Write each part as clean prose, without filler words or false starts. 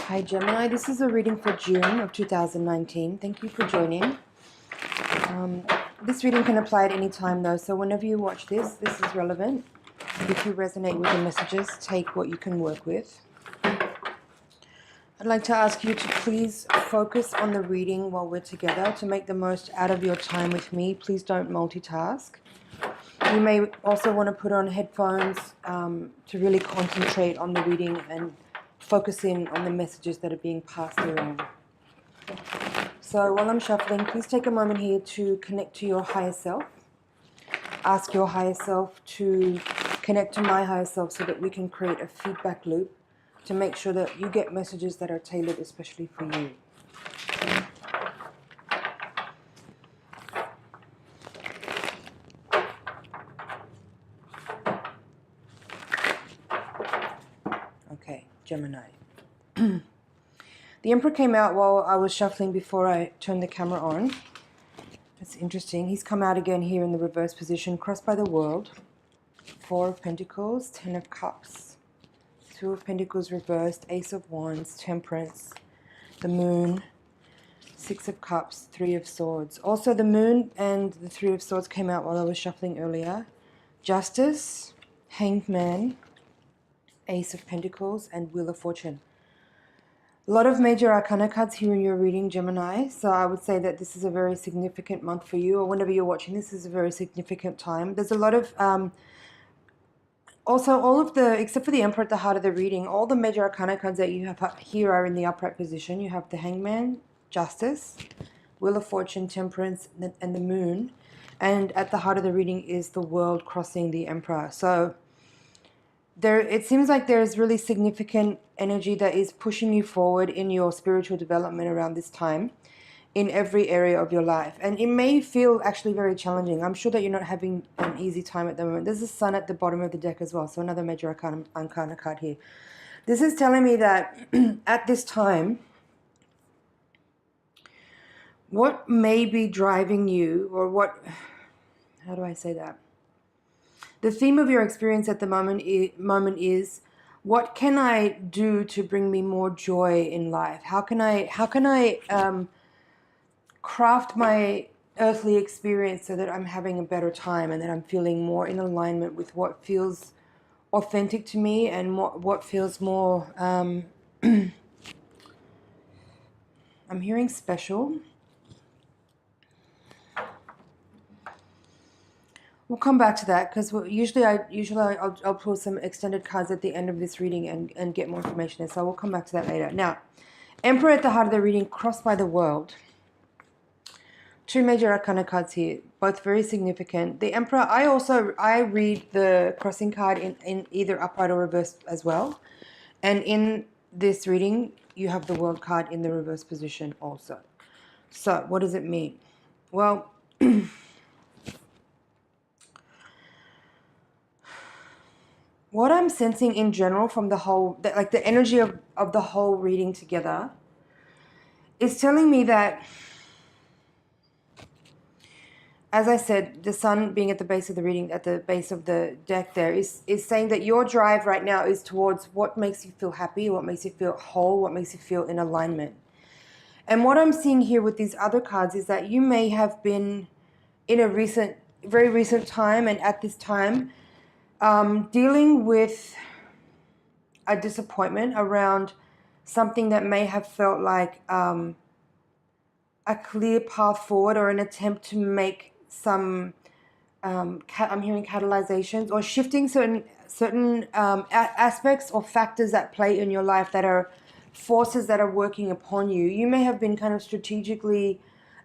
Hi Gemini, this is a reading for June of 2019. Thank you for joining. This reading can apply at any time though, so whenever you watch this, this is relevant. If you resonate with the messages, take what you can work with. I'd like to ask you to please focus on the reading while we're together to make the most out of your time with me. Please don't multitask. You may also want to put on headphones to really concentrate on the reading and focus in on the messages that are being passed along. So while I'm shuffling, please take a moment here to connect to your higher self. Ask your higher self to connect to my higher self so that we can create a feedback loop to make sure that you get messages that are tailored especially for you. Okay, Gemini. The Emperor came out while I was shuffling before I turned the camera on. That's interesting. He's come out again here in the reverse position, crossed by the world. 4 of Pentacles, 10 of Cups, 2 of Pentacles reversed, Ace of Wands, Temperance, the Moon, 6 of Cups, 3 of Swords. Also, the Moon and the 3 of Swords came out while I was shuffling earlier. Justice, Hanged Man, Ace of Pentacles, and Wheel of Fortune. A lot of major arcana cards here in your reading, Gemini. So I would say that this is a very significant month for you, or whenever you're watching this is a very significant time. There's a lot of, also all of the, except for the Emperor at the heart of the reading, all the major arcana cards that you have here are in the upright position. You have the Hangman, Justice, Wheel of Fortune, Temperance, and the Moon. And at the heart of the reading is the World crossing the Emperor. So it seems like there's really significant energy that is pushing you forward in your spiritual development around this time in every area of your life. And it may feel actually very challenging. I'm sure that you're not having an easy time at the moment. There's the Sun at the bottom of the deck as well, so another major arcana card here. This is telling me that at this time, what may be driving you, or what, how do I say that? The theme of your experience at the moment is, what can I do to bring me more joy in life? How can I craft my earthly experience so that I'm having a better time and that I'm feeling more in alignment with what feels authentic to me and what feels more, I'm hearing special. We'll come back to that because usually I'll pull some extended cards at the end of this reading and get more information there. So we'll come back to that later. Now, Emperor at the heart of the reading, crossed by the world. 2 major arcana cards here, both very significant. The Emperor, I read the crossing card in either upright or reverse as well. And in this reading, you have the World card in the reverse position also. So what does it mean? Well, what I'm sensing in general from the whole, like the energy of the whole reading together, is telling me that, as I said, the Sun being at the base of the reading, at the base of the deck there, is saying that your drive right now is towards what makes you feel happy, what makes you feel whole, what makes you feel in alignment. And what I'm seeing here with these other cards is that you may have been in a very recent time, and at this time, dealing with a disappointment around something that may have felt like a clear path forward, or an attempt to make some, I'm hearing catalyzations or shifting certain aspects or factors that play in your life that are forces that are working upon you. You may have been kind of strategically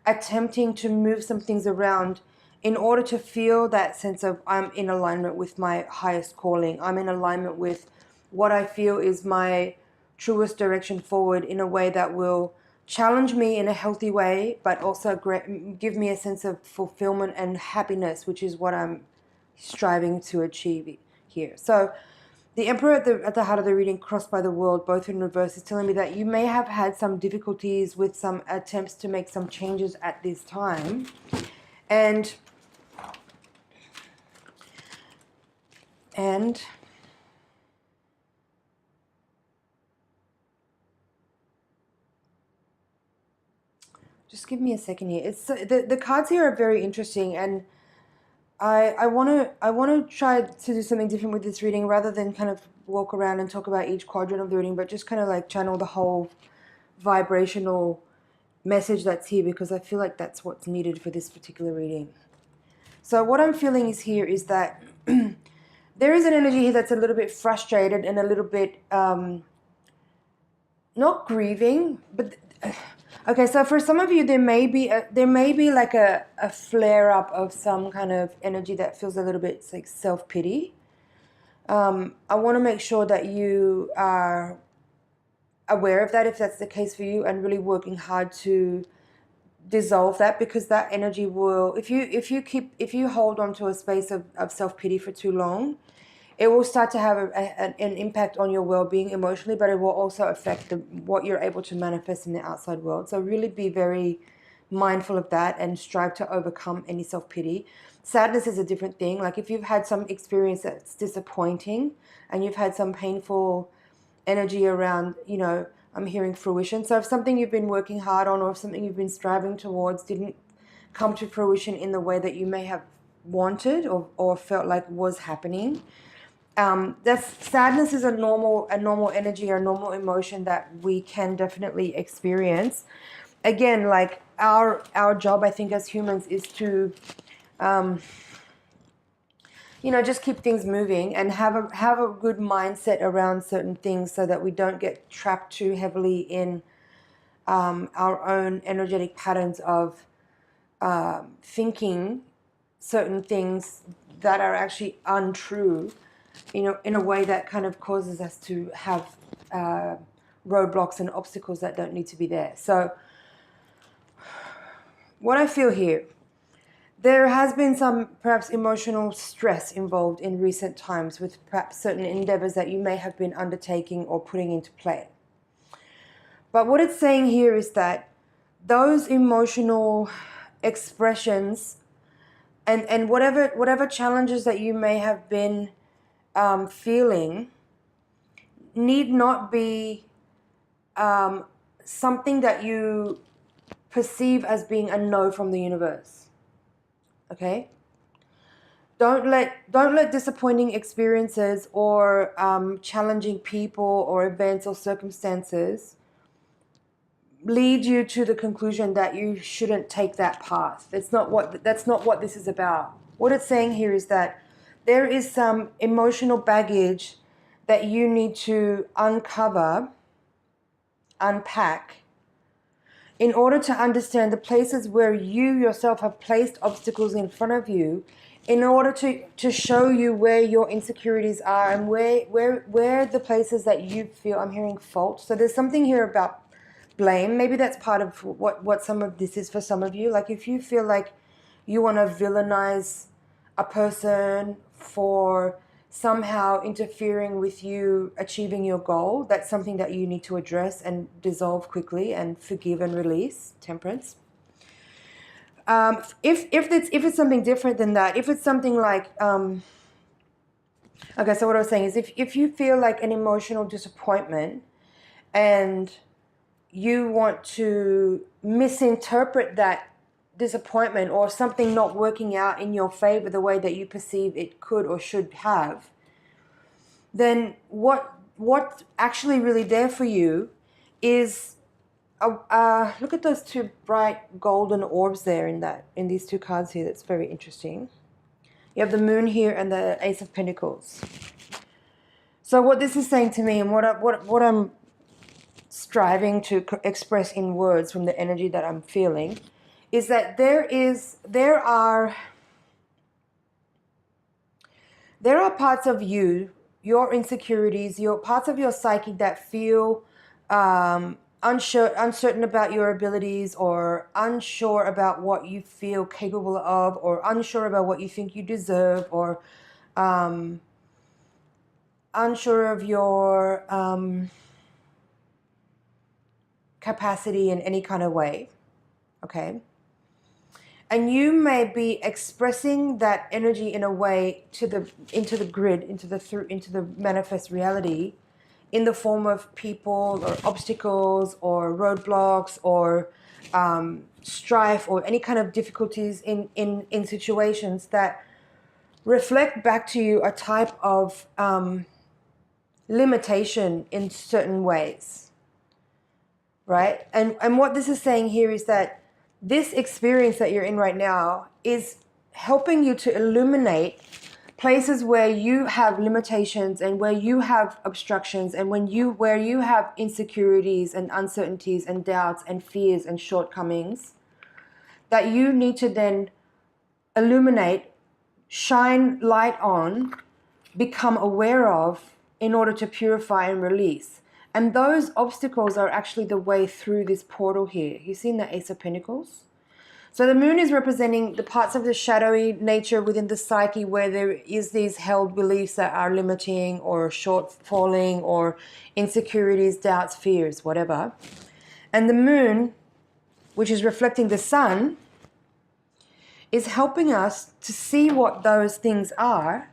attempting to move some things around in order to feel that sense of, I'm in alignment with my highest calling. I'm in alignment with what I feel is my truest direction forward, in a way that will challenge me in a healthy way, but also give me a sense of fulfillment and happiness, which is what I'm striving to achieve here. So the Emperor at the heart of the reading, crossed by the world, both in reverse, is telling me that you may have had some difficulties with some attempts to make some changes at this time. And Just give me a second here. It's the cards here are very interesting, and I want to try to do something different with this reading rather than kind of walk around and talk about each quadrant of the reading, but just kind of like channel the whole vibrational message that's here, because I feel like that's what's needed for this particular reading. So what I'm feeling is here is that there is an energy here that's a little bit frustrated and a little bit not grieving, but okay, so for some of you there may be like a flare up of some kind of energy that feels a little bit like self-pity. I want to make sure that you are aware of that if that's the case for you, and really working hard to dissolve that, because that energy will, if you hold on to a space of self-pity for too long, it will start to have an impact on your well-being emotionally, but it will also affect what you're able to manifest in the outside world. So really be very mindful of that and strive to overcome any self-pity. Sadness is a different thing. Like if you've had some experience that's disappointing and you've had some painful energy around, you know, I'm hearing fruition. So if something you've been working hard on, or if something you've been striving towards didn't come to fruition in the way that you may have wanted or felt like was happening, sadness is a normal energy or a normal emotion that we can definitely experience. Again, like our job, I think, as humans is to you know, just keep things moving and have a good mindset around certain things, so that we don't get trapped too heavily in our own energetic patterns of thinking certain things that are actually untrue, you know, in a way that kind of causes us to have roadblocks and obstacles that don't need to be there. So what I feel here, there has been some perhaps emotional stress involved in recent times with perhaps certain endeavors that you may have been undertaking or putting into play. But what it's saying here is that those emotional expressions and whatever challenges that you may have been feeling need not be something that you perceive as being a no from the universe. Okay? Don't let disappointing experiences or challenging people or events or circumstances lead you to the conclusion that you shouldn't take that path. That's not what this is about. What it's saying here is that there is some emotional baggage that you need to uncover, unpack, in order to understand the places where you yourself have placed obstacles in front of you, in order to show you where your insecurities are and where the places that you feel, I'm hearing fault. So there's something here about blame. Maybe that's part of what some of this is for some of you. Like if you feel like you want to villainize a person for somehow interfering with you achieving your goal, that's something that you need to address and dissolve quickly and forgive and release. Temperance. If it's something different than that, if it's something like okay, so what I was saying is if you feel like an emotional disappointment and you want to misinterpret that disappointment or something not working out in your favor the way that you perceive it could or should have, then what's actually really there for you is look at those two bright golden orbs there in these two cards here. That's very interesting. You have the Moon here and the Ace of Pentacles. So what this is saying to me, and what I'm striving to express in words from the energy that I'm feeling, is that there are parts of you, your insecurities, your parts of your psyche that feel uncertain about your abilities, or unsure about what you feel capable of, or unsure about what you think you deserve, or unsure of your capacity in any kind of way. Okay? And you may be expressing that energy in a way into the grid, into the manifest reality, in the form of people or obstacles or roadblocks or strife or any kind of difficulties in situations that reflect back to you a type of limitation in certain ways, right? And what this is saying here is that this experience that you're in right now is helping you to illuminate places where you have limitations and where you have obstructions and where you have insecurities and uncertainties and doubts and fears and shortcomings that you need to then illuminate, shine light on, become aware of in order to purify and release. And those obstacles are actually the way through this portal here. You've seen the Ace of Pentacles? So the moon is representing the parts of the shadowy nature within the psyche where there is these held beliefs that are limiting or shortfalling or insecurities, doubts, fears, whatever. And the moon, which is reflecting the sun, is helping us to see what those things are,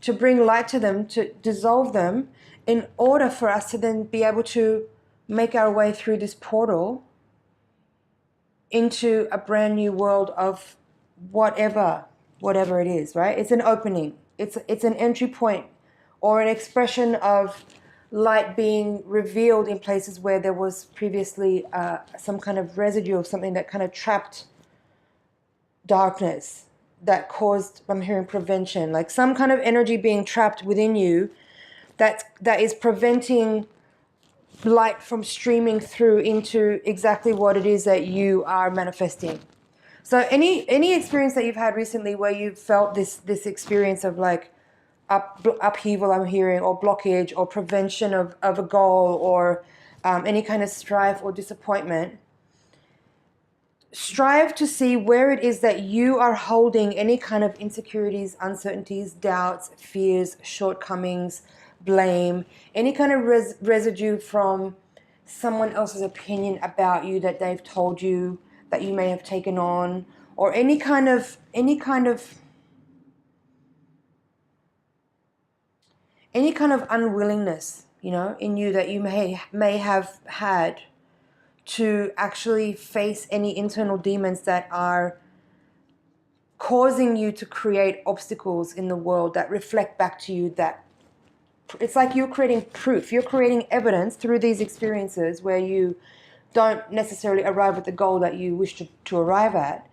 to bring light to them, to dissolve them, in order for us to then be able to make our way through this portal into a brand new world of whatever it is, right? It's an opening. It's an entry point or an expression of light being revealed in places where there was previously some kind of residue of something that kind of trapped darkness, that caused, I'm hearing prevention, like some kind of energy being trapped within you that is preventing light from streaming through into exactly what it is that you are manifesting. So any experience that you've had recently where you've felt this experience of like upheaval, I'm hearing, or blockage or prevention of a goal or any kind of strife or disappointment, strive to see where it is that you are holding any kind of insecurities, uncertainties, doubts, fears, shortcomings, blame, any kind of residue from someone else's opinion about you that they've told you that you may have taken on, or any kind of unwillingness, you know, in you that you may have had to actually face any internal demons that are causing you to create obstacles in the world that reflect back to you. That it's like you're creating proof, you're creating evidence through these experiences where you don't necessarily arrive at the goal that you wish to arrive at,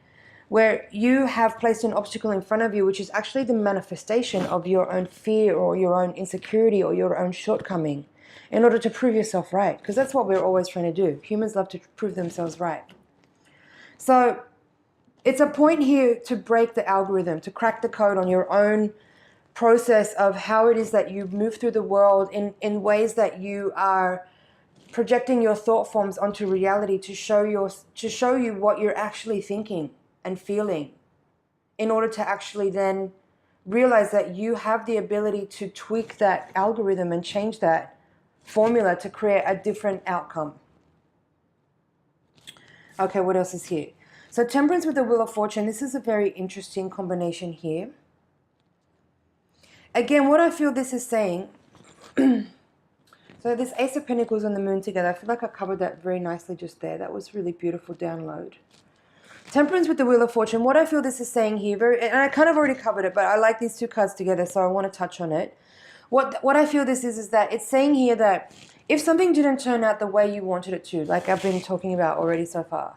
where you have placed an obstacle in front of you, which is actually the manifestation of your own fear or your own insecurity or your own shortcoming, in order to prove yourself right. Because that's what we're always trying to do. Humans love to prove themselves right. So it's a point here to break the algorithm, to crack the code on your own process of how it is that you move through the world in ways that you are projecting your thought forms onto reality to show you what you're actually thinking and feeling, in order to actually then realize that you have the ability to tweak that algorithm and change that formula to create a different outcome. Okay, what else is here? So Temperance with the Wheel of Fortune. This is a very interesting combination here. Again, what I feel this is saying, so this Ace of Pentacles and the Moon together, I feel like I covered that very nicely just there. That was really beautiful download. Temperance with the Wheel of Fortune. What I feel this is saying here, and I kind of already covered it, but I like these two cards together, so I want to touch on it. What I feel this is that it's saying here that if something didn't turn out the way you wanted it to, like I've been talking about already so far,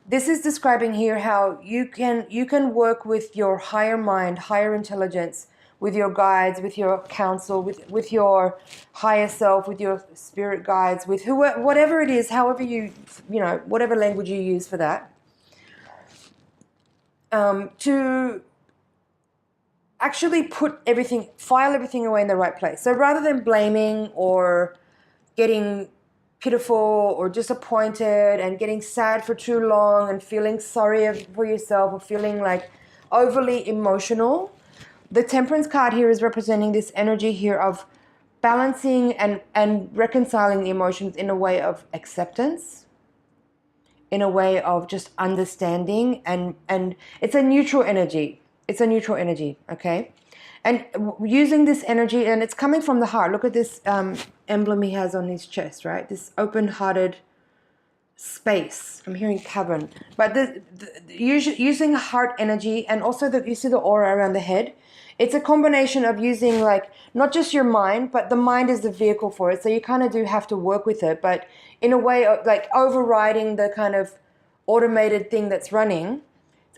this is describing here how you can work with your higher mind, higher intelligence, with your guides, with your counsel, with your higher self, with your spirit guides, with whatever it is, however you know, whatever language you use for that, to actually file everything away in the right place. So rather than blaming or getting pitiful or disappointed and getting sad for too long and feeling sorry for yourself or feeling like overly emotional, the Temperance card here is representing this energy here of balancing and reconciling the emotions in a way of acceptance, in a way of just understanding, and it's a neutral energy. It's a neutral energy, okay? And using this energy, and it's coming from the heart. Look at this emblem he has on his chest, right? This open-hearted space. I'm hearing cavern. But using heart energy, and also you see the aura around the head. It's a combination of using like not just your mind, but the mind is the vehicle for it. So you kind of do have to work with it, but in a way of like overriding the kind of automated thing that's running,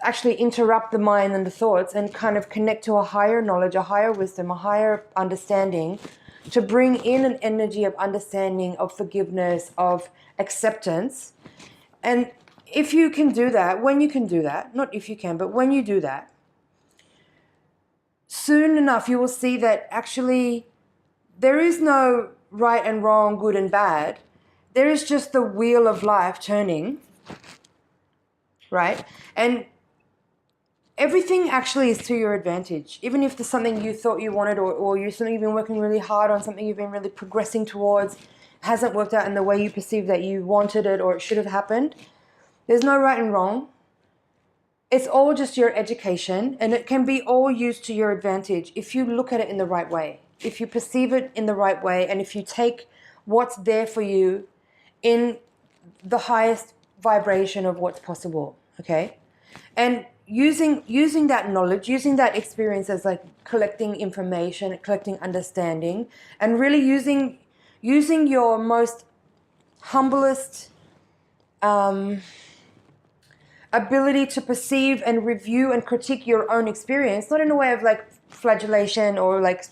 actually interrupt the mind and the thoughts and kind of connect to a higher knowledge, a higher wisdom, a higher understanding, to bring in an energy of understanding, of forgiveness, of acceptance. And if you can do that, when you can do that, not if you can, but when you do that, soon enough you will see that actually there is no right and wrong, good and bad. There is just the wheel of life turning, right? And everything actually is to your advantage. Even if there's something you thought you wanted, or you're something you've been working really hard on, something you've been really progressing towards, hasn't worked out in the way you perceive that you wanted it or it should have happened. There's no right and wrong. It's all just your education, and it can be all used to your advantage if you look at it in the right way, if you perceive it in the right way, and if you take what's there for you in the highest vibration of what's possible, okay? And using that knowledge, using that experience as like collecting information, collecting understanding, and really using your most humblest ability to perceive and review and critique your own experience, not in a way of like flagellation or like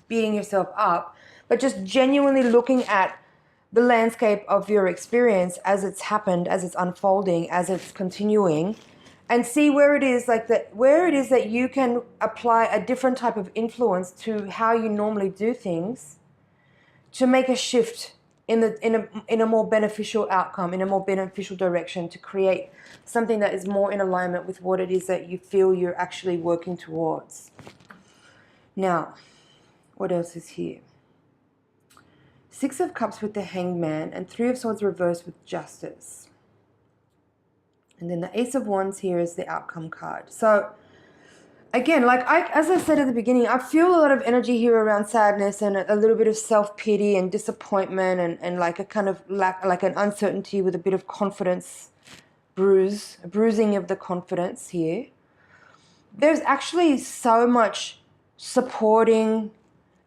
beating yourself up, but just genuinely looking at the landscape of your experience as it's happened, as it's unfolding, as it's continuing, and see where it is that you can apply a different type of influence to how you normally do things to make a shift in a more beneficial outcome, in a more beneficial direction, to create something that is more in alignment with what it is that you feel you're actually working towards. Now, what else is here? Six of Cups with the Hanged Man, and Three of Swords reversed with Justice. And then the Ace of Wands here is the outcome card. So again, as I said at the beginning, I feel a lot of energy here around sadness and a little bit of self-pity and disappointment, and like a kind of lack, like an uncertainty with a bit of confidence bruising of the confidence here. There's actually so much supporting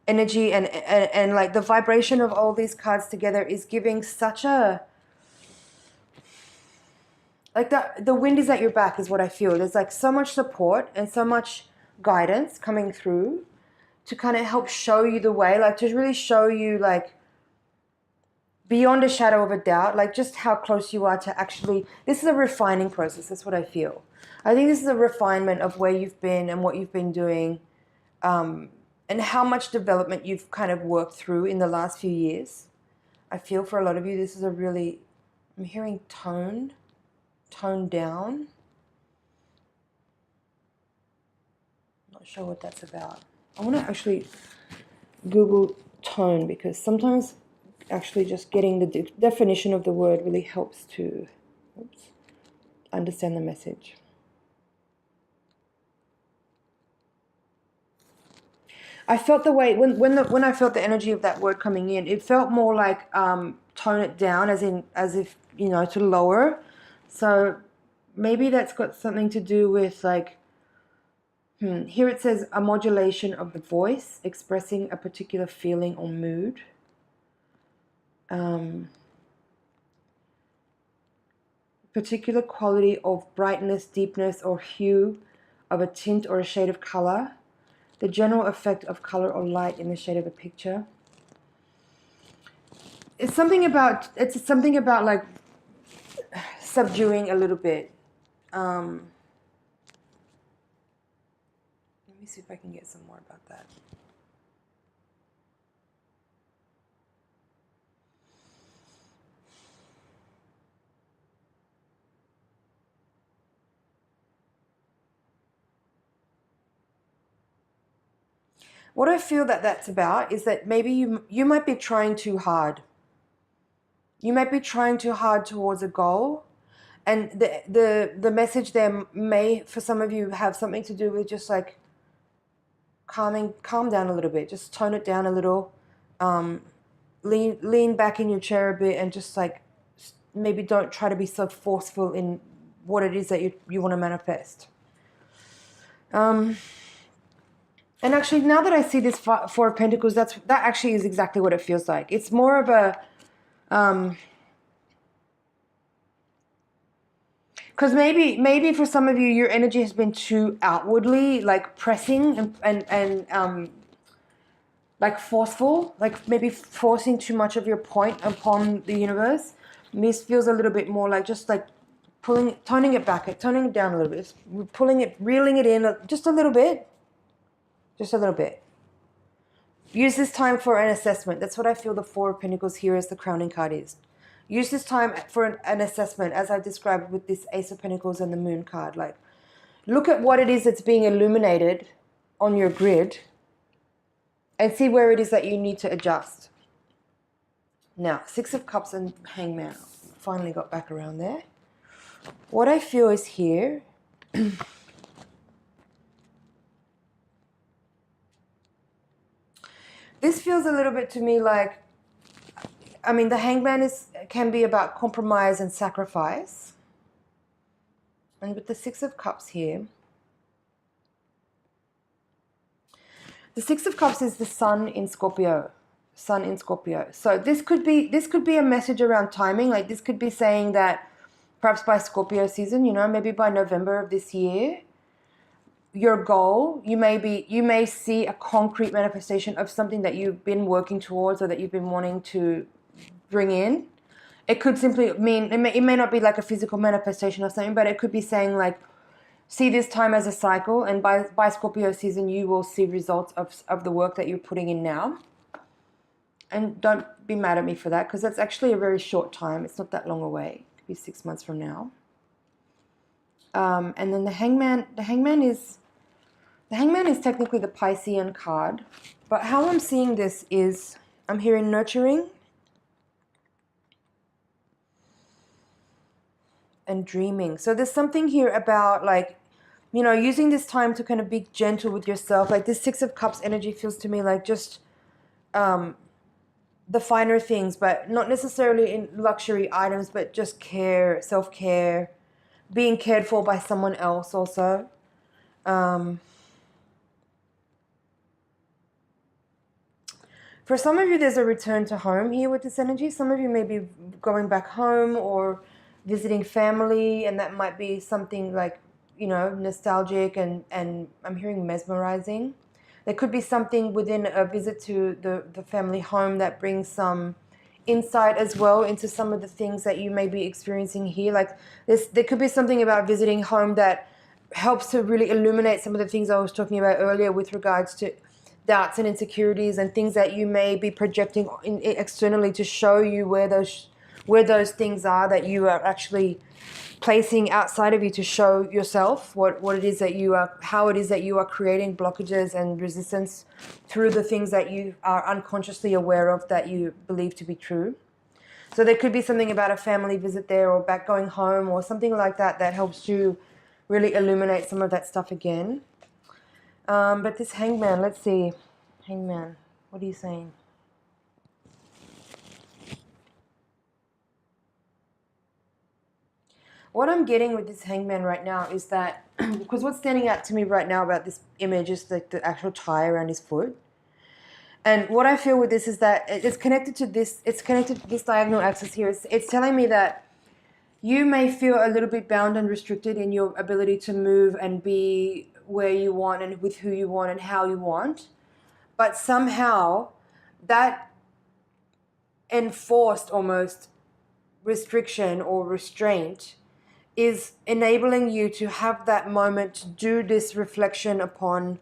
energy, and like the vibration of all these cards together is giving such a, like the wind is at your back is what I feel. There's like so much support and so much guidance coming through to kind of help show you the way, like to really show you like beyond a shadow of a doubt, like just how close you are to actually, this is a refining process. That's what I feel. I think this is a refinement of where you've been and what you've been doing, and how much development you've kind of worked through in the last few years. I feel for a lot of you, this is a really, I'm hearing toned down. Not sure what that's about. I want to actually Google tone, because sometimes actually just getting the definition of the word really helps to understand the message. I felt the way when I felt the energy of that word coming in, it felt more like tone it down, as if to lower. So maybe that's got something to do with like, here it says a modulation of the voice expressing a particular feeling or mood. Particular quality of brightness, deepness, or hue of a tint or a shade of color. The general effect of color or light in the shade of a picture. It's something about like subduing a little bit. Let me see if I can get some more about that. What I feel that's about is that maybe you might be trying too hard. You might be trying too hard towards a goal, and the message there may, for some of you, have something to do with just like calm down a little bit, just tone it down a little, lean back in your chair a bit, and just like maybe don't try to be so forceful in what it is that you want to manifest. And actually, now that I see this Four of Pentacles, that actually is exactly what it feels like. It's more of a because maybe for some of you, your energy has been too outwardly like pressing and like forceful, like maybe forcing too much of your point upon the universe. And this feels a little bit more like just like toning it back, toning it down a little bit, pulling it, reeling it in just a little bit, just a little bit. Use this time for an assessment. That's what I feel the Four of Pentacles here as the crowning card is. Use this time for an assessment, as I described with this Ace of Pentacles and the Moon card. Like, look at what it is that's being illuminated on your grid and see where it is that you need to adjust. Now, Six of Cups and Hangman. Finally got back around there. What I feel is here... This feels a little bit to me like, I mean, the Hangman can be about compromise and sacrifice. And with the Six of Cups here, the Six of Cups is the Sun in Scorpio. Sun in Scorpio. So this could be a message around timing. Like this could be saying that perhaps by Scorpio season, you know, maybe by November of this year, your goal, you may see a concrete manifestation of something that you've been working towards or that you've been wanting to bring in. It could simply mean, it may not be like a physical manifestation of something, but it could be saying like, see this time as a cycle, and by Scorpio season, you will see results of the work that you're putting in now. And don't be mad at me for that, because that's actually a very short time. It's not that long away. It could be 6 months from now. And then the Hangman is technically the Piscean card, but how I'm seeing this is I'm hearing nurturing and dreaming. So there's something here about like, you know, using this time to kind of be gentle with yourself. Like this Six of Cups energy feels to me like just the finer things, but not necessarily in luxury items, but just care, self-care, being cared for by someone else also. For some of you, there's a return to home here with this energy. Some of you may be going back home or visiting family, and that might be something like, you know, nostalgic and I'm hearing mesmerizing. There could be something within a visit to the family home that brings some insight as well into some of the things that you may be experiencing here. Like there could be something about visiting home that helps to really illuminate some of the things I was talking about earlier with regards to doubts and insecurities and things that you may be projecting externally to show you where those things are that you are actually placing outside of you to show yourself what it is that you are, how it is that you are creating blockages and resistance through the things that you are unconsciously aware of that you believe to be true. So there could be something about a family visit there or back going home or something like that that helps you really illuminate some of that stuff again. But this Hangman, let's see. Hangman, what are you saying? What I'm getting with this Hangman right now is that, because what's standing out to me right now about this image is like the actual tie around his foot. And what I feel with this is that it's connected to this diagonal axis here. It's telling me that you may feel a little bit bound and restricted in your ability to move and be where you want and with who you want and how you want. But somehow that enforced almost restriction or restraint is enabling you to have that moment to do this reflection upon,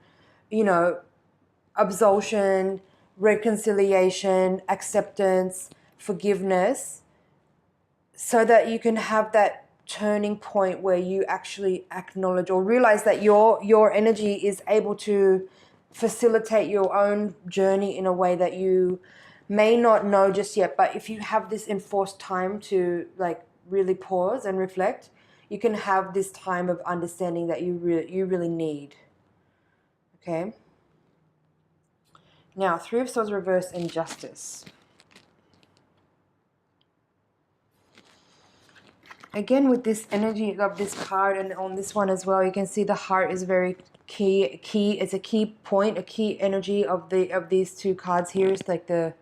you know, absolution, reconciliation, acceptance, forgiveness, so that you can have that turning point where you actually acknowledge or realize that your energy is able to facilitate your own journey in a way that you may not know just yet. But if you have this enforced time to like really pause and reflect, you can have this time of understanding that you really need. Okay. Now, Three of Swords reverse, Injustice. Again, with this energy of this card and on this one as well, you can see the heart is very key. It's a key point, a key energy of these two cards here. It's like the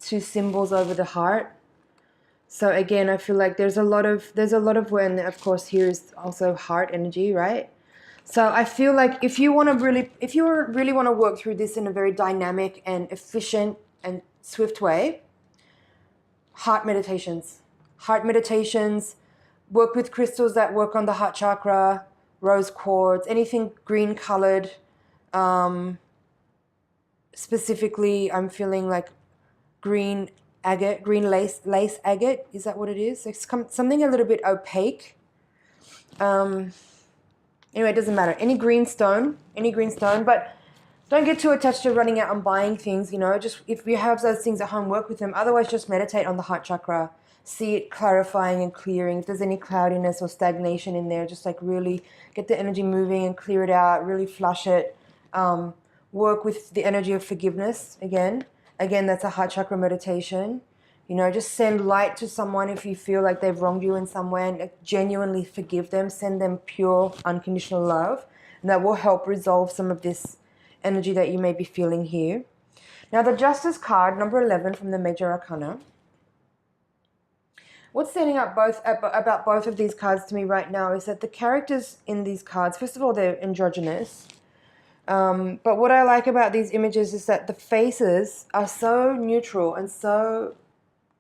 two symbols over the heart. So again, I feel like there's a lot of when, of course, here is also heart energy, right? So I feel like if you really want to work through this in a very dynamic and efficient and swift way, heart meditations, work with crystals that work on the heart chakra, rose quartz, anything green colored. Specifically, I'm feeling like green agate, green lace agate. Is that what it is? It's something a little bit opaque. Anyway, it doesn't matter. Any green stone, but don't get too attached to running out and buying things, you know. Just if you have those things at home, work with them. Otherwise, just meditate on the heart chakra. See it clarifying and clearing. If there's any cloudiness or stagnation in there, just like really get the energy moving and clear it out, really flush it. Work with the energy of forgiveness again. Again, that's a heart chakra meditation. You know, just send light to someone if you feel like they've wronged you in some way and genuinely forgive them. Send them pure, unconditional love. And that will help resolve some of this energy that you may be feeling here. Now, the Justice card, number 11 from the Major Arcana. What's standing up about both of these cards to me right now is that the characters in these cards, first of all, they're androgynous. But what I like about these images is that the faces are so neutral and so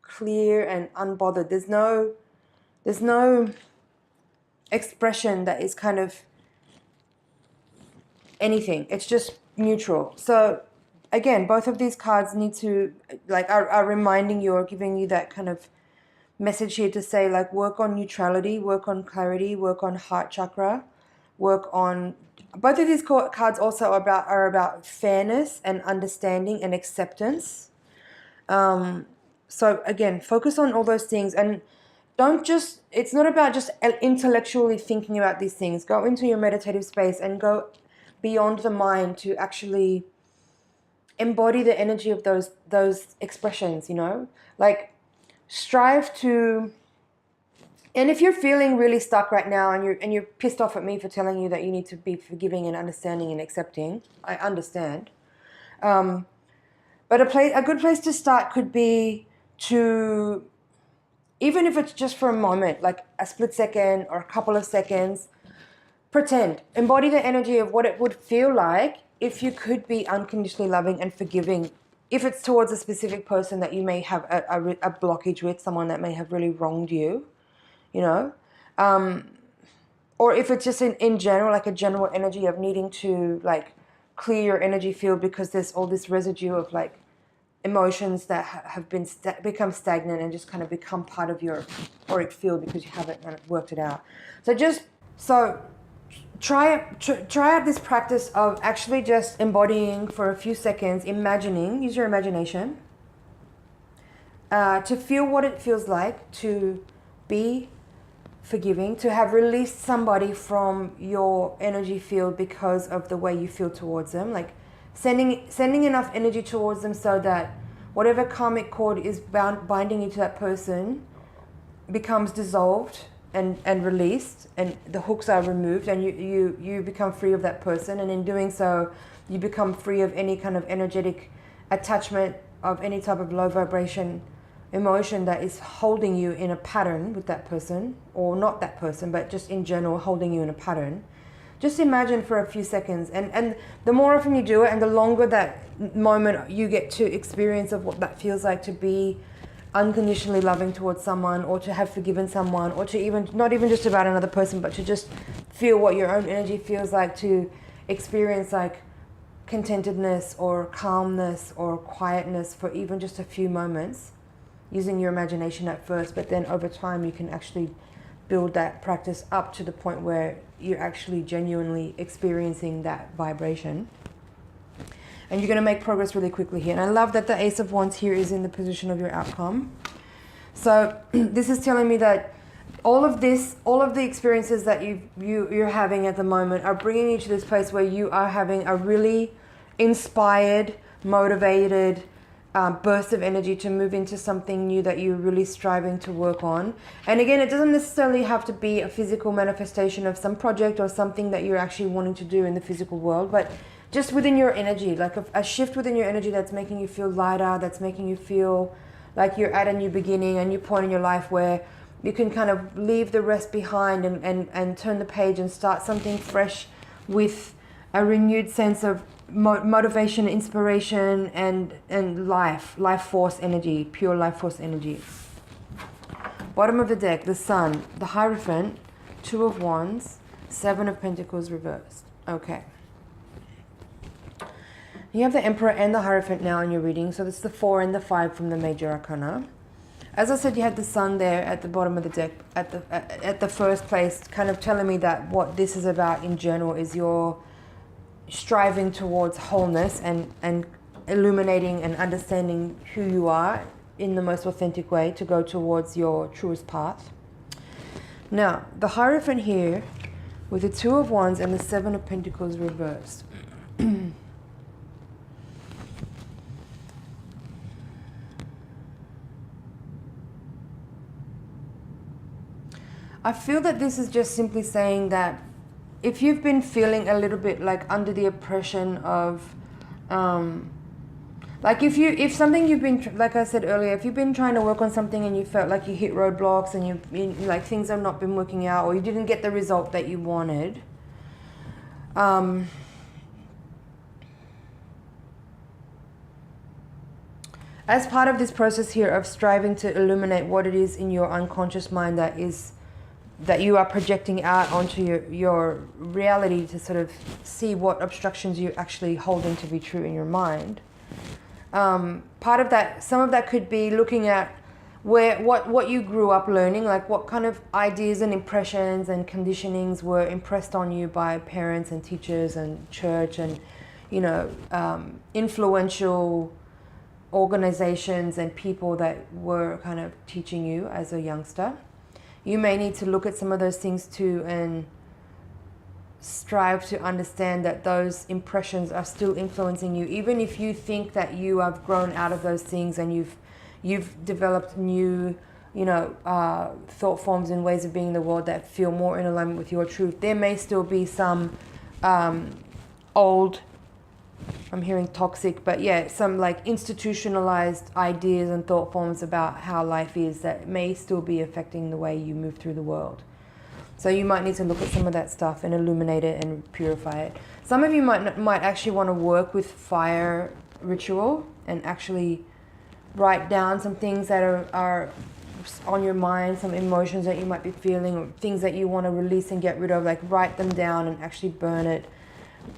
clear and unbothered. There's no expression that is kind of anything. It's just neutral. So again, both of these cards need to are reminding you or giving you that kind of message here to say, like, work on neutrality, work on clarity, work on heart chakra, work on. Both of these cards also are about fairness and understanding and acceptance. So again, focus on all those things and it's not about just intellectually thinking about these things. Go into your meditative space and go beyond the mind to actually embody the energy of those expressions, you know? Like, strive to. And if you're feeling really stuck right now and you're pissed off at me for telling you that you need to be forgiving and understanding and accepting, I understand. But a good place to start could be to, even if it's just for a moment, like a split second or a couple of seconds, embody the energy of what it would feel like if you could be unconditionally loving and forgiving. If it's towards a specific person that you may have a blockage with, someone that may have really wronged you, you know, or if it's just in general, like a general energy of needing to like clear your energy field because there's all this residue of like emotions that have become stagnant and just kind of become part of your auric field because you haven't worked it out. So try out this practice of actually just embodying for a few seconds, use your imagination to feel what it feels like to be forgiving, to have released somebody from your energy field because of the way you feel towards them, like sending enough energy towards them so that whatever karmic cord is binding you to that person becomes dissolved and released, and the hooks are removed, and you become free of that person, and in doing so you become free of any kind of energetic attachment of any type of low vibration emotion that is holding you in a pattern with that person, or not that person, but just in general holding you in a pattern. Just imagine for a few seconds, and the more often you do it and the longer that moment you get to experience of what that feels like to be unconditionally loving towards someone, or to have forgiven someone, or to even, not even just about another person, but to just feel what your own energy feels like, to experience like contentedness or calmness or quietness for even just a few moments, using your imagination at first, but then over time you can actually build that practice up to the point where you're actually genuinely experiencing that vibration. And you're going to make progress really quickly here. And I love that the Ace of Wands here is in the position of your outcome. So this is telling me that all of the experiences that you're having at the moment are bringing you to this place where you are having a really inspired, motivated, burst of energy to move into something new that you're really striving to work on. And again, it doesn't necessarily have to be a physical manifestation of some project or something that you're actually wanting to do in the physical world, but just within your energy, like a shift within your energy that's making you feel lighter, that's making you feel like you're at a new beginning, a new point in your life where you can kind of leave the rest behind and turn the page and start something fresh with a renewed sense of motivation, inspiration, and life force energy, pure life force energy. Bottom of the deck, the Sun, the Hierophant, Two of Wands, Seven of Pentacles reversed. Okay. You have the Emperor and the Hierophant now in your reading, so this is the 4 and the 5 from the Major Arcana. As I said, you had the Sun there at the bottom of the deck, at the first place, kind of telling me that what this is about in general is your striving towards wholeness and illuminating and understanding who you are in the most authentic way to go towards your truest path. Now, the Hierophant here with the Two of Wands and the Seven of Pentacles reversed. I feel that this is just simply saying that if you've been feeling a little bit like under the oppression of, like if something you've been, like I said earlier, if you've been trying to work on something and you felt like you hit roadblocks and like things have not been working out or you didn't get the result that you wanted, as part of this process here of striving to illuminate what it is in your unconscious mind that you are projecting out onto your reality to sort of see what obstructions you're actually holding to be true in your mind. Part of that, some of that could be looking at what you grew up learning, like what kind of ideas and impressions and conditionings were impressed on you by parents and teachers and church and, influential organizations and people that were kind of teaching you as a youngster. You may need to look at some of those things too and strive to understand that those impressions are still influencing you, even if you think that you have grown out of those things and you've developed new, thought forms and ways of being in the world that feel more in alignment with your truth. There may still be some old, I'm hearing toxic, but yeah, some like institutionalized ideas and thought forms about how life is that may still be affecting the way you move through the world. So you might need to look at some of that stuff and illuminate it and purify it. Some of you might actually want to work with fire ritual and actually write down some things that are on your mind, some emotions that you might be feeling, or things that you want to release and get rid of, like write them down and actually burn it.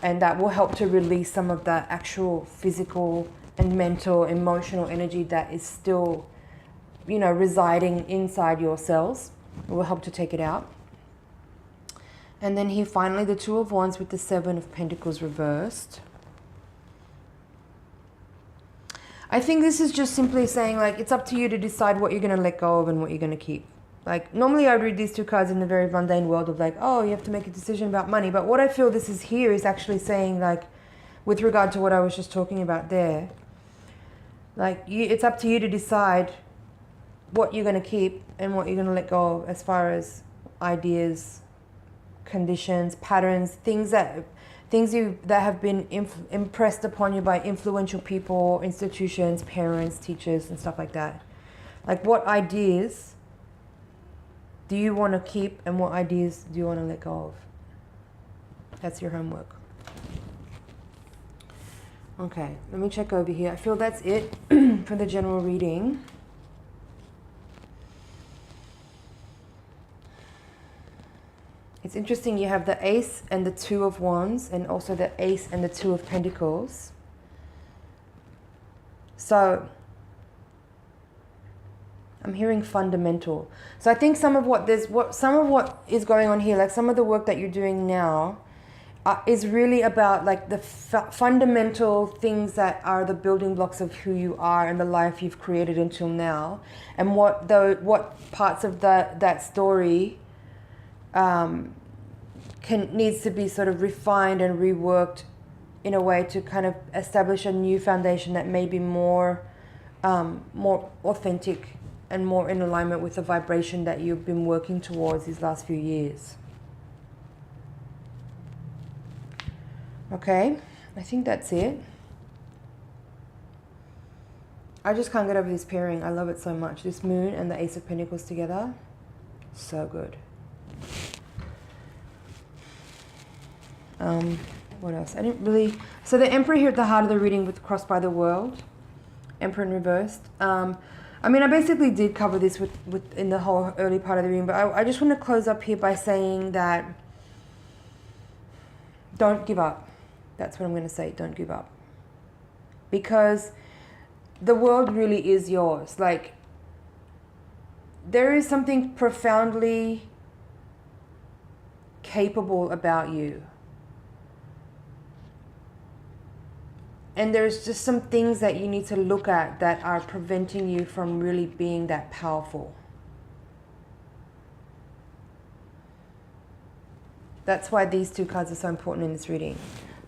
And that will help to release some of that actual physical and mental, emotional energy that is still, residing inside your cells. It will help to take it out. And then here finally the Two of Wands with the Seven of Pentacles reversed. I think this is just simply saying like it's up to you to decide what you're going to let go of and what you're going to keep. Like normally I read these two cards in the very mundane world of like, oh, you have to make a decision about money. But what I feel this is here is actually saying like, with regard to what I was just talking about there, like it's up to you to decide what you're going to keep and what you're going to let go of as far as ideas, conditions, patterns, things that have been impressed upon you by influential people, institutions, parents, teachers, and stuff like that. Like what ideas do you want to keep and what ideas do you want to let go of? That's your homework. Okay, let me check over here. I feel that's it for the general reading. It's interesting, you have the Ace and the Two of Wands and also the Ace and the Two of Pentacles. So I'm hearing fundamental. So I think some of what is going on here, like some of the work that you're doing now, is really about like the fundamental things that are the building blocks of who you are and the life you've created until now, and what parts of that story needs to be sort of refined and reworked in a way to kind of establish a new foundation that may be more more authentic and more in alignment with the vibration that you've been working towards these last few years. Okay, I think that's it. I just can't get over this pairing. I love it so much. This moon and the Ace of Pentacles together. So good. What else? I didn't really... So the Emperor here at the heart of the reading with crossed by the world. Emperor in reversed. I mean, I basically did cover this in the whole early part of the reading, but I just want to close up here by saying that don't give up. That's what I'm going to say. Don't give up. Because the world really is yours. Like, there is something profoundly capable about you. And there's just some things that you need to look at that are preventing you from really being that powerful. That's why these two cards are so important in this reading.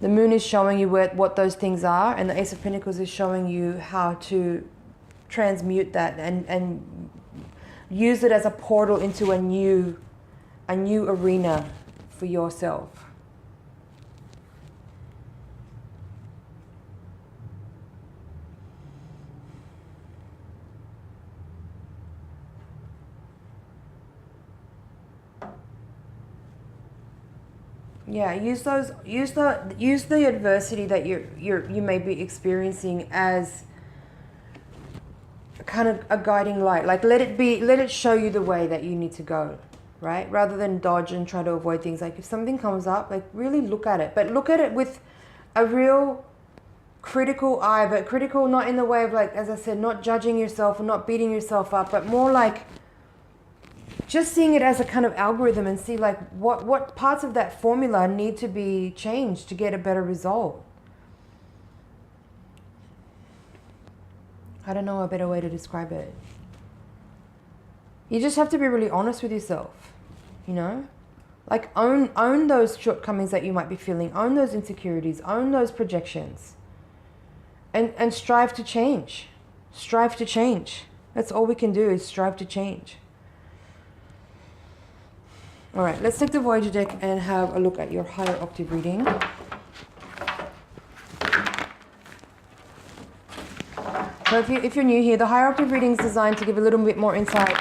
The Moon is showing you what those things are, and the Ace of Pentacles is showing you how to transmute that and use it as a portal into a new arena for yourself. Yeah, use the adversity that you may be experiencing as kind of a guiding light. Like let it show you the way that you need to go, right? Rather than dodge and try to avoid things. Like if something comes up, like really look at it, but look at it with a real critical eye, but critical not in the way of, like, as I said, not judging yourself or not beating yourself up, but more like just seeing it as a kind of algorithm and see like what parts of that formula need to be changed to get a better result. I don't know a better way to describe it. You just have to be really honest with yourself, you know? Like own those shortcomings that you might be feeling, own those insecurities, own those projections. And strive to change. Strive to change. That's all we can do is strive to change. All right, let's take the Voyager deck and have a look at your higher octave reading. So if you're new here, the higher octave reading is designed to give a little bit more insight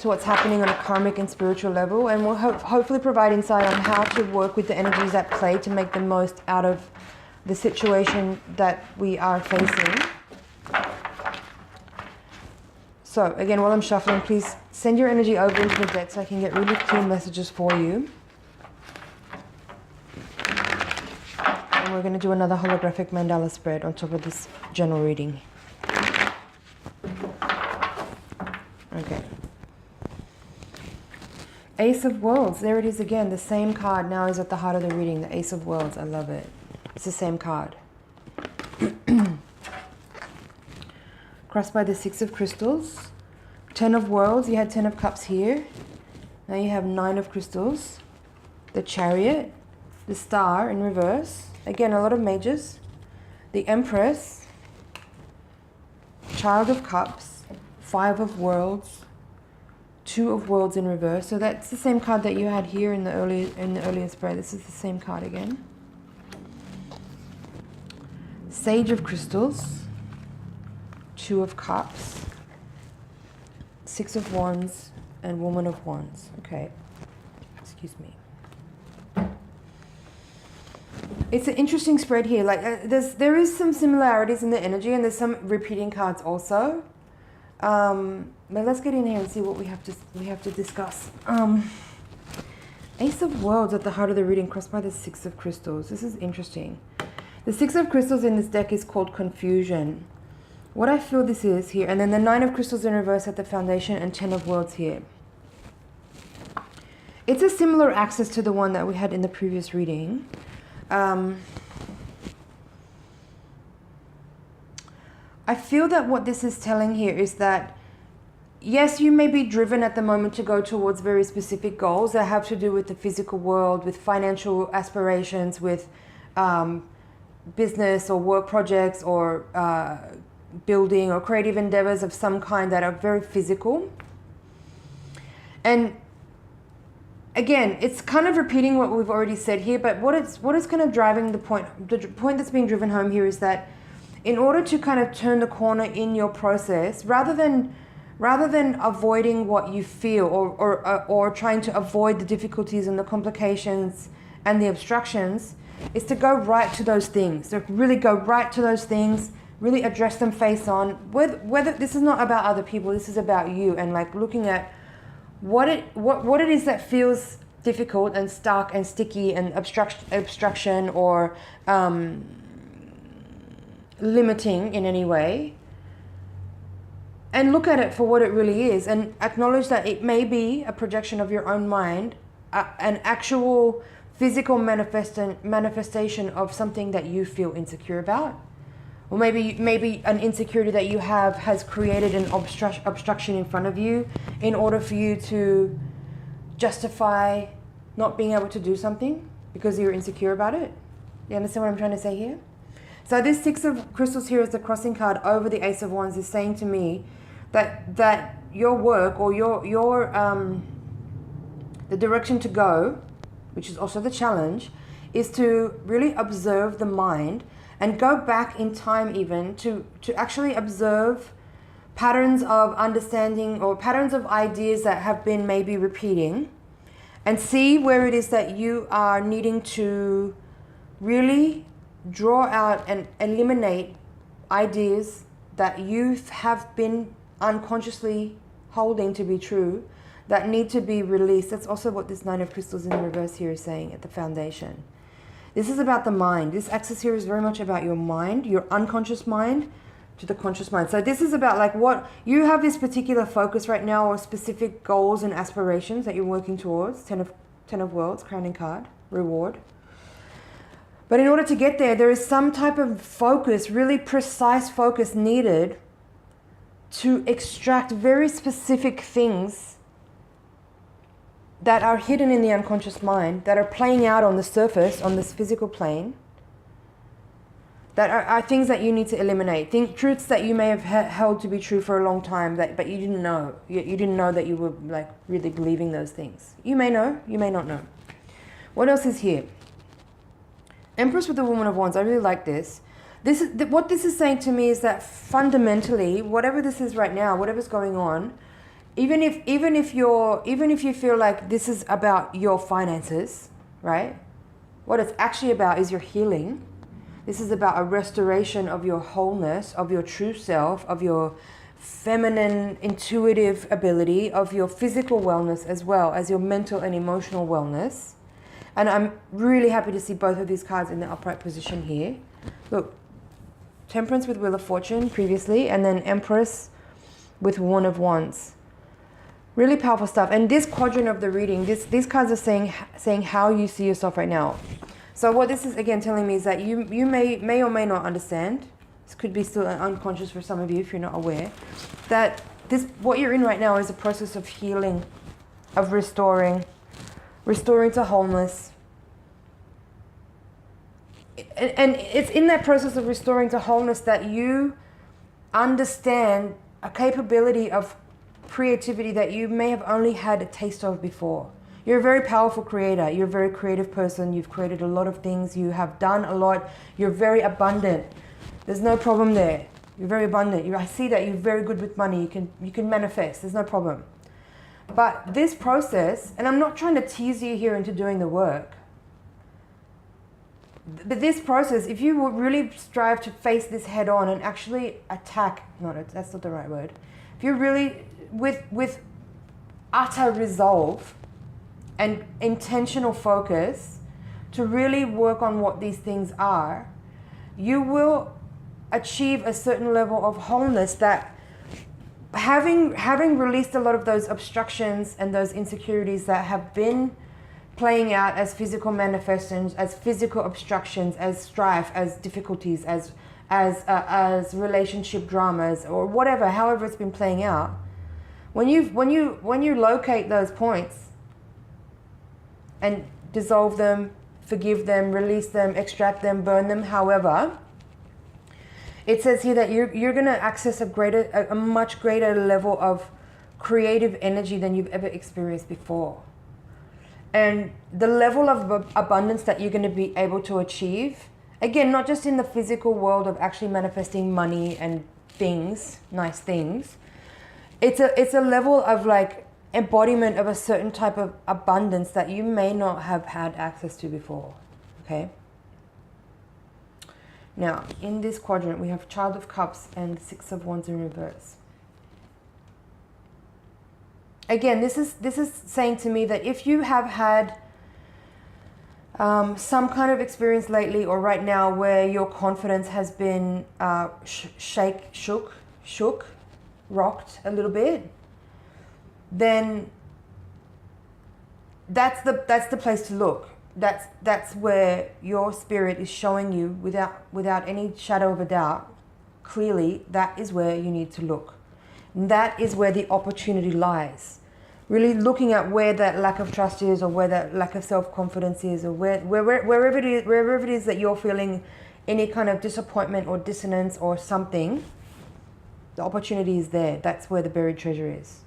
to what's happening on a karmic and spiritual level, and will hopefully provide insight on how to work with the energies at play to make the most out of the situation that we are facing. So again, while I'm shuffling, please send your energy over into the deck so I can get really clear messages for you. And we're going to do another holographic mandala spread on top of this general reading. Okay. Ace of Worlds, there it is again. The same card now is at the heart of the reading. The Ace of Worlds, I love it. It's the same card. Crossed by the Six of Crystals. 10 of Worlds, you had 10 of Cups here. Now you have 9 of Crystals. The Chariot. The Star in reverse. Again, a lot of majors. The Empress. Child of Cups. 5 of Worlds. 2 of Worlds in reverse. So that's the same card that you had here in the earlier spread. This is the same card again. Sage of Crystals. 2 of Cups, 6 of Wands, and Woman of Wands. Okay, excuse me. It's an interesting spread here. Like there is some similarities in the energy, and there's some repeating cards also. But let's get in here and see what we have to discuss. Ace of Worlds at the heart of the reading, crossed by the 6 of Crystals. This is interesting. The 6 of Crystals in this deck is called Confusion. What I feel this is here, and then the 9 of Crystals in reverse at the foundation, and 10 of Worlds here. It's a similar axis to the one that we had in the previous reading. I feel that what this is telling here is that, yes, you may be driven at the moment to go towards very specific goals that have to do with the physical world, with financial aspirations, with business or work projects, or building or creative endeavors of some kind that are very physical. And again, it's kind of repeating what we've already said here, but what is kind of driving the point that's being driven home here is that in order to kind of turn the corner in your process, rather than avoiding what you feel or trying to avoid the difficulties and the complications and the obstructions, is to go right to those things. So really go right to those things, really address them face on. Whether this is not about other people, this is about you, and like looking at what it is that feels difficult and stuck and sticky and obstruction or limiting in any way, and look at it for what it really is, and acknowledge that it may be a projection of your own mind, an actual physical manifestation of something that you feel insecure about. Or maybe an insecurity that you have has created an obstruction in front of you in order for you to justify not being able to do something because you're insecure about it. You understand what I'm trying to say here? So this Six of Crystals here is the crossing card over the Ace of Wands is saying to me that your work or your the direction to go, which is also the challenge, is to really observe the mind and go back in time even to actually observe patterns of understanding or patterns of ideas that have been maybe repeating, and see where it is that you are needing to really draw out and eliminate ideas that you have been unconsciously holding to be true that need to be released. That's also what this Nine of Crystals in the reverse here is saying at the foundation. This is about the mind. This axis here is very much about your mind, your unconscious mind to the conscious mind. So this is about like what you have this particular focus right now or specific goals and aspirations that you're working towards. Ten of Worlds, crowning card, reward. But in order to get there, there is some type of focus, really precise focus needed to extract very specific things that are hidden in the unconscious mind, that are playing out on the surface, on this physical plane, that are things that you need to eliminate. Truths that you may have held to be true for a long time, but you didn't know. You didn't know that you were like really believing those things. You may know, you may not know. What else is here? Empress with the Woman of Wands. I really like this. What this is saying to me is that fundamentally, whatever this is right now, whatever's going on, even if you feel like this is about your finances, right? What it's actually about is your healing. This is about a restoration of your wholeness, of your true self, of your feminine intuitive ability, of your physical wellness as well as your mental and emotional wellness. And I'm really happy to see both of these cards in the upright position here. Look, Temperance with Wheel of Fortune previously, and then Empress with One of Wands. Really powerful stuff. And this quadrant of the reading, these cards are saying how you see yourself right now. So what this is again telling me is that you may or may not understand. This could be still unconscious for some of you if you're not aware. That what you're in right now is a process of healing, of restoring to wholeness. And it's in that process of restoring to wholeness that you understand a capability of creativity that you may have only had a taste of before. You're a very powerful creator. You're a very creative person. You've created a lot of things. You have done a lot. You're very abundant. There's no problem there. You're very abundant. I see that you're very good with money. You can manifest. There's no problem. But this process, and I'm not trying to tease you here into doing the work, but this process, if you would really strive to face this head on and actually attack, that's not the right word. If you're really with utter resolve and intentional focus to really work on what these things are, you will achieve a certain level of wholeness that having released a lot of those obstructions and those insecurities that have been playing out as physical manifestations, as physical obstructions, as strife, as difficulties, as relationship dramas or whatever, however it's been playing out. When you locate those points and dissolve them, forgive them, release them, extract them, burn them, however, It says here that you're going to access a much greater level of creative energy than you've ever experienced before. And the level of abundance that you're going to be able to achieve, again, not just in the physical world of actually manifesting money and things, nice things. It's a level of like embodiment of a certain type of abundance that you may not have had access to before. Okay. Now, in this quadrant, we have Child of Cups and Six of Wands in reverse. Again, this is saying to me that if you have had some kind of experience lately or right now where your confidence has been shook, rocked a little bit, then that's the place to look. That's where your spirit is showing you without any shadow of a doubt, clearly, that is where you need to look. That is where the opportunity lies. Really looking at where that lack of trust is, or where that lack of self-confidence is, or wherever it is that you're feeling any kind of disappointment or dissonance or something, the opportunity is there. That's where the buried treasure is.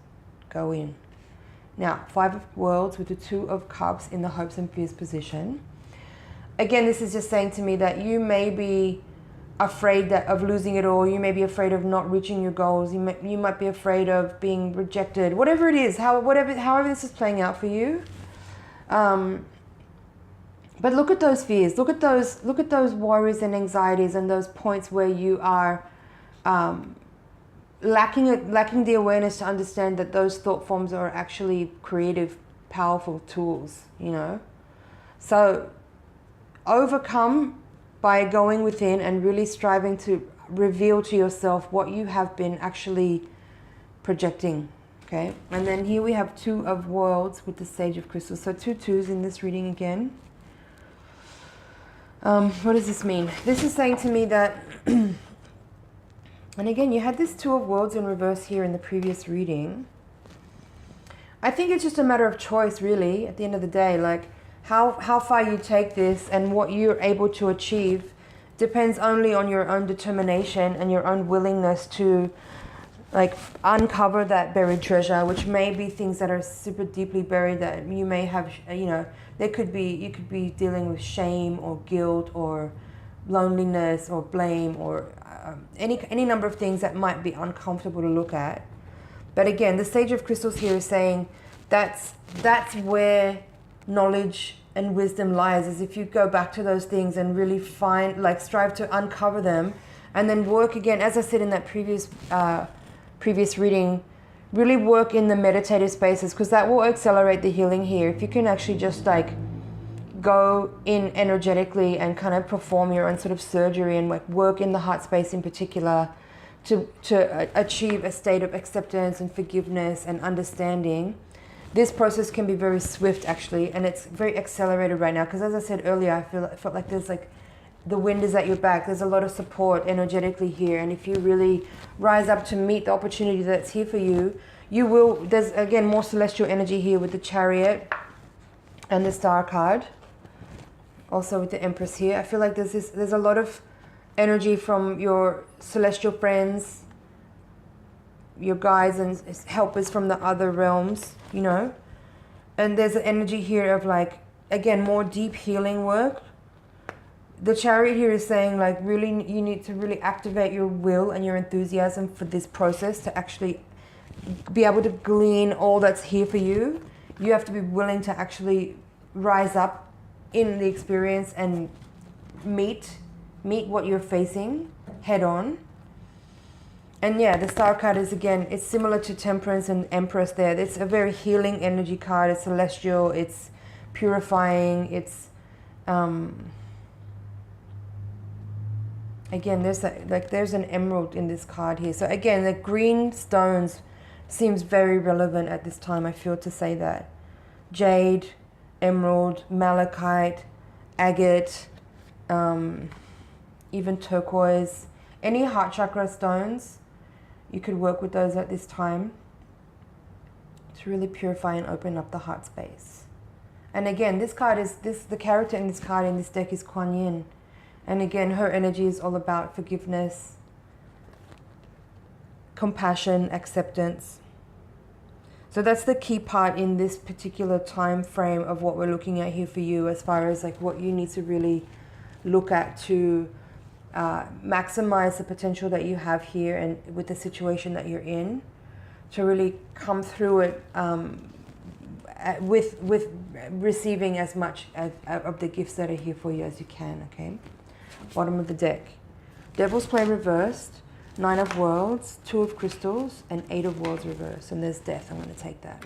Go in. Now, Five of Worlds with the Two of Cups in the hopes and fears position. Again, this is just saying to me that you may be afraid of losing it all. You may be afraid of not reaching your goals. You might be afraid of being rejected. Whatever it is, however this is playing out for you. But look at those fears. Look at those worries and anxieties and those points where you are lacking the awareness to understand that those thought forms are actually creative, powerful tools, you know. So overcome by going within and really striving to reveal to yourself what you have been actually projecting, okay? And then here we have Two of Worlds with the Sage of Crystals. So 2 twos in this reading again. What does this mean? This is saying to me that and again, you had this Two of Worlds in reverse here in the previous reading. I think it's just a matter of choice, really, at the end of the day. Like, how far you take this and what you're able to achieve depends only on your own determination and your own willingness to, like, uncover that buried treasure, which may be things that are super deeply buried that you may have, you know, you could be dealing with shame or guilt or loneliness or blame or any number of things that might be uncomfortable to look at. But again, the Sage of Crystals here is saying that's where knowledge and wisdom lies, is if you go back to those things and really strive to uncover them, and then work again, as I said in that previous reading, really work in the meditative spaces, because that will accelerate the healing here. If you can actually just like go in energetically and kind of perform your own sort of surgery and like work in the heart space in particular to achieve a state of acceptance and forgiveness and understanding. This process can be very swift actually, and it's very accelerated right now, because as I said earlier, I felt like there's like the wind is at your back. There's a lot of support energetically here, and if you really rise up to meet the opportunity that's here for you, you will. There's again more celestial energy here with the Chariot and the Star card. Also with the Empress here, I feel like there's a lot of energy from your celestial friends, your guides and helpers from the other realms, you know. And there's an energy here of like, again, more deep healing work. The Chariot here is saying like really you need to really activate your will and your enthusiasm for this process to actually be able to glean all that's here for you. You have to be willing to actually rise up in the experience and meet what you're facing head on. And yeah, the Star card is, again, it's similar to Temperance and Empress there. It's a very healing energy card. It's celestial, it's purifying, it's again, there's an emerald in this card here. So again, the green stones seems very relevant at this time, I feel, to say that. Jade, emerald, malachite, agate, even turquoise, any heart chakra stones, you could work with those at this time to really purify and open up the heart space. And again, the character in this card in this deck is Kuan Yin. And again, her energy is all about forgiveness, compassion, acceptance. So that's the key part in this particular time frame of what we're looking at here for you, as far as like what you need to really look at to maximize the potential that you have here and with the situation that you're in, to really come through it with receiving as much of the gifts that are here for you as you can. Okay, bottom of the deck, Devil's Play reversed, 9 of Worlds, 2 of Crystals, and 8 of Worlds reversed, and there's Death. I'm going to take that.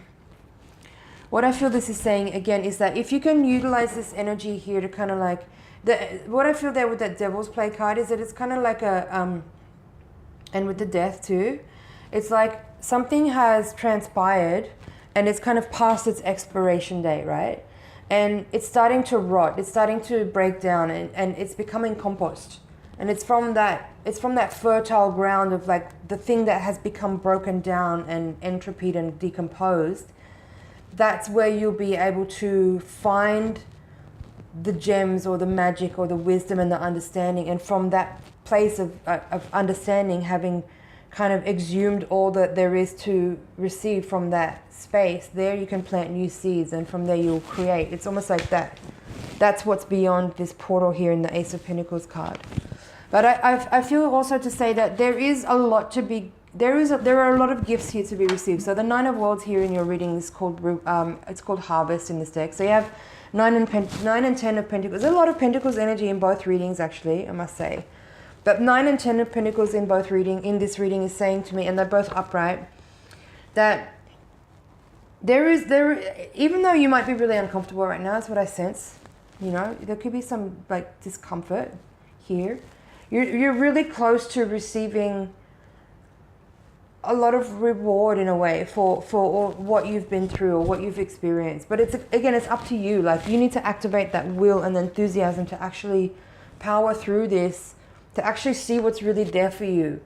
What I feel this is saying again is that if you can utilize this energy here to kind of like what I feel there with that Devil's Play card is that it's kind of like a and with the Death too, it's like something has transpired and it's kind of past its expiration date, right? And it's starting to rot, it's starting to break down, and it's becoming compost. And it's from that fertile ground of like the thing that has become broken down and entropied and decomposed. That's where you'll be able to find the gems or the magic or the wisdom and the understanding. And from that place of understanding, having kind of exhumed all that there is to receive from that space, there you can plant new seeds, and from there you'll create. It's almost like that. That's what's beyond this portal here in the Ace of Pentacles card. But I feel also to say that there is a lot to be, there are a lot of gifts here to be received. So the 9 of Worlds here in your reading is called, it's called Harvest in this deck. So you have 9 and 10 of Pentacles. There's a lot of Pentacles energy in both readings, actually, I must say. But 9 and 10 of Pentacles in this reading is saying to me, and they're both upright, that even though you might be really uncomfortable right now, that's what I sense, you know, there could be some like discomfort here. You're really close to receiving a lot of reward in a way for all what you've been through or what you've experienced. But it's up to you. Like, you need to activate that will and enthusiasm to actually power through this, to actually see what's really there for you.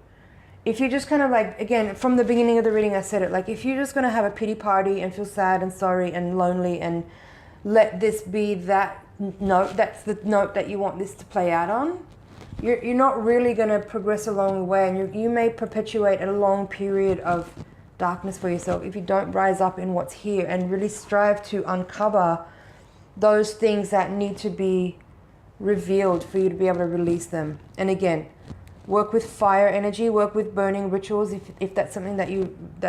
If you're just kind of like, again, from the beginning of the reading I said it, like if you're just going to have a pity party and feel sad and sorry and lonely and let this be that note, that's the note that you want this to play out on, you're not really going to progress along the way, and you may perpetuate a long period of darkness for yourself if you don't rise up in what's here and really strive to uncover those things that need to be revealed for you to be able to release them. And again, work with fire energy, work with burning rituals if that's something that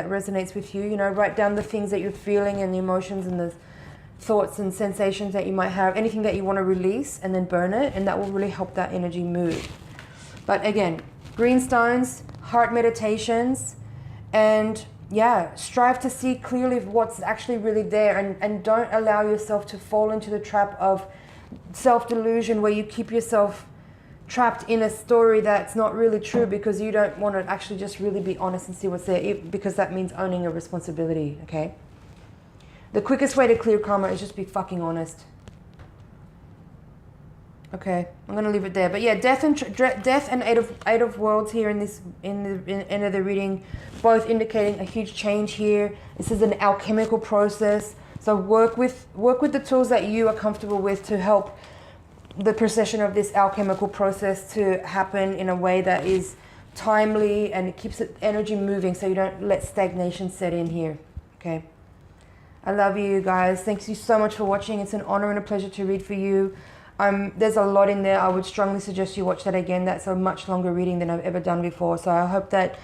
resonates with you. You know, write down the things that you're feeling and the emotions and the thoughts and sensations that you might have, anything that you want to release, and then burn it, and that will really help that energy move. But again, green stones, heart meditations, and yeah, strive to see clearly what's actually really there, and don't allow yourself to fall into the trap of self-delusion where you keep yourself trapped in a story that's not really true because you don't want to actually just really be honest and see what's there, because that means owning your responsibility. Okay, the quickest way to clear karma is just be fucking honest. Okay, I'm gonna leave it there. But yeah, death and eight of worlds here in the end of the reading, both indicating a huge change here. This is an alchemical process. So work with the tools that you are comfortable with to help the procession of this alchemical process to happen in a way that is timely and it keeps the energy moving, so you don't let stagnation set in here. Okay. I love you guys. Thanks you so much for watching. It's an honor and a pleasure to read for you. There's a lot in there. I would strongly suggest you watch that again. That's a much longer reading than I've ever done before. So I hope that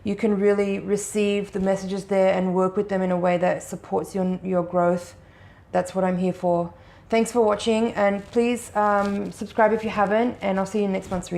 you can really receive the messages there and work with them in a way that supports your growth. That's what I'm here for. Thanks for watching, and please subscribe if you haven't, and I'll see you in next month's reading.